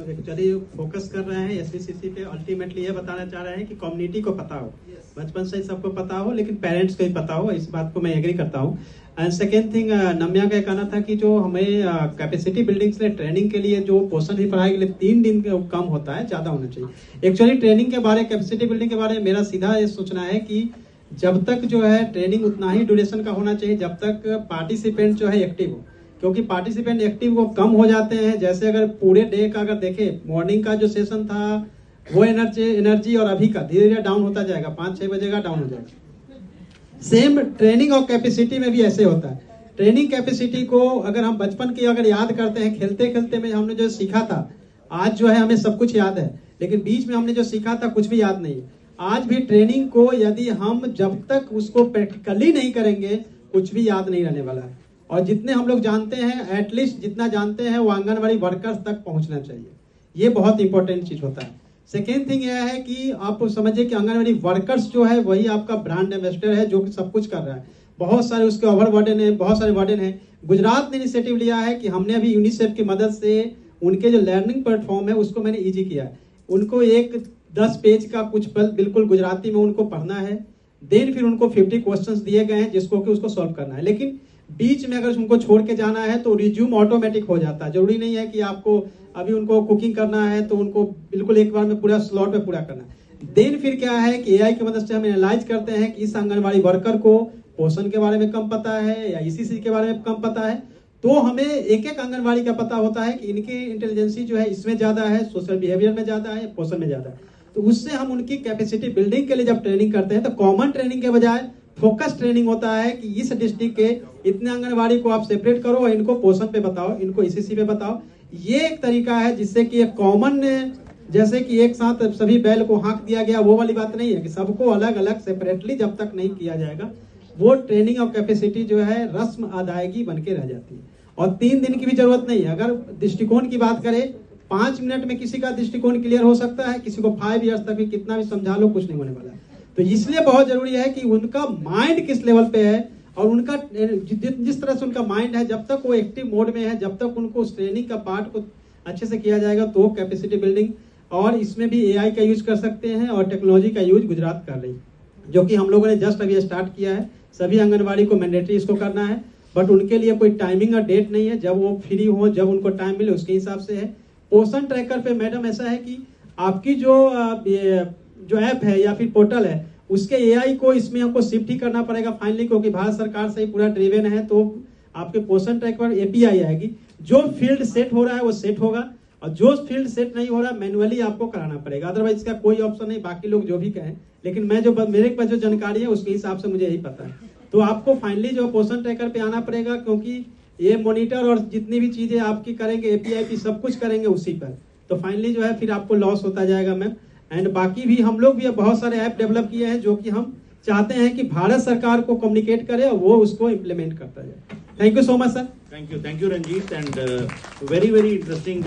Actually focus कर रहे हैं एसबीसीसी पे। अल्टीमेटली ये बताना चाह रहे हैं कि कम्युनिटी को पता हो, बचपन से ही सबको पता हो, लेकिन पेरेंट्स को ही पता हो। इस बात को मैं एग्री करता हूँ। एंड सेकेंड थिंग, नम्या का कहना था कि जो हमें कैपेसिटी बिल्डिंग के लिए ट्रेनिंग के लिए जो पोर्शन ही पढ़ाई के लिए 3 दिन कम होता है, ज्यादा होना चाहिए। एक्चुअली ट्रेनिंग के बारे, कैपेसिटी बिल्डिंग के बारे में मेरा सीधा ये सोचना है कि जब तक जो है ट्रेनिंग उतना ही ड्यूरेशन का होना चाहिए जब तक पार्टिसिपेंट जो है एक्टिव हो, क्योंकि पार्टिसिपेंट एक्टिव वो कम हो जाते हैं। जैसे अगर पूरे डे का अगर देखें, मॉर्निंग का जो सेशन था वो एनर्जी और अभी का धीरे धीरे डाउन होता जाएगा, 5-6 बजे का डाउन हो जाएगा। सेम ट्रेनिंग और कैपेसिटी में भी ऐसे होता है। ट्रेनिंग कैपेसिटी को अगर हम बचपन की अगर याद करते हैं, खेलते खेलते में हमने जो सीखा था, आज जो है हमें सब कुछ याद है, लेकिन बीच में हमने जो सीखा था कुछ भी याद नहीं है। आज भी ट्रेनिंग को यदि हम जब तक उसको प्रैक्टिकली नहीं करेंगे कुछ भी याद नहीं रहने वाला है। और जितने हम लोग जानते हैं, एटलीस्ट जितना जानते हैं वो आंगनवाड़ी वर्कर्स तक पहुंचना चाहिए। ये बहुत इंपॉर्टेंट चीज होता है। सेकेंड थिंग यह है कि आप समझिए कि आंगनवाड़ी वर्कर्स जो है वही आपका ब्रांड एम्बेसडर है, जो कि सब कुछ कर रहा है। बहुत सारे उसके ओवर बर्डन है, बहुत सारे बर्डन है। गुजरात ने इनिशिएटिव लिया है कि हमने अभी यूनिसेफ की मदद से उनके जो लर्निंग प्लेटफॉर्म है उसको मैंने ईजी किया है। उनको एक 10 पेज का कुछ बिल्कुल गुजराती में उनको पढ़ना है, देन फिर उनको 50 क्वेश्चंस दिए गए हैं जिसको कि उसको सॉल्व करना है। लेकिन बीच में अगर उनको छोड़ के जाना है तो रिज्यूम ऑटोमेटिक हो जाता है। जरूरी नहीं है कि आपको अभी उनको कुकिंग करना है तो उनको बिल्कुल एक बार में पूरा स्लॉट में पूरा करना है। देन फिर क्या है कि एआई की मदद से हम एनालाइज करते हैं कि इस आंगनवाड़ी वर्कर को पोषण के बारे में कम पता है या ईसीसी के बारे में कम पता है, तो हमें एक एक आंगनवाड़ी का पता होता है कि इनकी इंटेलिजेंसी जो है इसमें ज्यादा है, सोशल बिहेवियर में ज्यादा है, पोषण में ज्यादा है। तो उससे हम उनकी कैपेसिटी बिल्डिंग के लिए जब ट्रेनिंग करते हैं तो कॉमन ट्रेनिंग के बजाय फोकस ट्रेनिंग होता है कि इस डिस्ट्रिक्ट के इतने आंगनवाड़ी को आप सेपरेट करो और इनको पोषण पे बताओ, इनको ईसीसी पे बताओ। ये एक तरीका है जिससे कि एक कॉमन, जैसे कि एक साथ सभी बैल को हाँक दिया गया, वो वाली बात नहीं है कि सबको अलग अलग सेपरेटली जब तक नहीं किया जाएगा वो ट्रेनिंग और कैपेसिटी जो है रस्म अदायगी बन के रह जाती है। और 3 दिन की भी जरूरत नहीं है। अगर दृष्टिकोण की बात करें, 5 मिनट में किसी का दृष्टिकोण क्लियर हो सकता है, किसी को 5 ईयर्स तक भी कितना भी समझा लो कुछ नहीं होने वाला है। तो इसलिए बहुत जरूरी है कि उनका माइंड किस लेवल पे है और उनका जिस तरह से उनका माइंड है, जब तक वो एक्टिव मोड में है, जब तक उनको उस ट्रेनिंग का पार्ट को अच्छे से किया जाएगा तो कैपेसिटी बिल्डिंग। और इसमें भी एआई का यूज कर सकते हैं और टेक्नोलॉजी का यूज गुजरात कर रही है, जो कि हम लोगों ने जस्ट अभी स्टार्ट किया है। सभी आंगनवाड़ी को मैंडेटरी इसको करना है, बट उनके लिए कोई टाइमिंग और डेट नहीं है। जब वो फ्री हो, जब उनको टाइम मिले उसके हिसाब से है। पोषण ट्रैकर पे मैडम ऐसा है कि आपकी जो ऐप है या फिर पोर्टल है उसके एआई को इसमें हमको शिफ्ट ही करना पड़ेगा फाइनली, क्योंकि भारत सरकार से ही पूरा ड्रिवेन है। तो आपके पोषण ट्रैकर एपीआई आएगी, जो फील्ड सेट हो रहा है वो सेट होगा और जो फील्ड सेट नहीं हो रहा मैनुअली आपको कराना पड़ेगा। अदरवाइज इसका कोई ऑप्शन नहीं, बाकी लोग जो भी कहें, लेकिन मैं जो मेरे पास जो जानकारी है उसके हिसाब से मुझे यही पता है। तो आपको फाइनली जो पोषण ट्रैकर पे आना पड़ेगा, क्योंकि ये मॉनिटर और जितनी भी चीजें आपकी करेंगे एपीआई सब कुछ करेंगे उसी पर। तो फाइनली जो है फिर आपको लॉस होता जाएगा मैम। एंड बाकी भी हम लोग भी बहुत सारे ऐप डेवलप किए हैं जो कि हम चाहते हैं कि भारत सरकार को कम्युनिकेट करे और वो उसको इम्प्लीमेंट करता जाए। Thank you so much sir. Thank you Ranjit, and very interesting.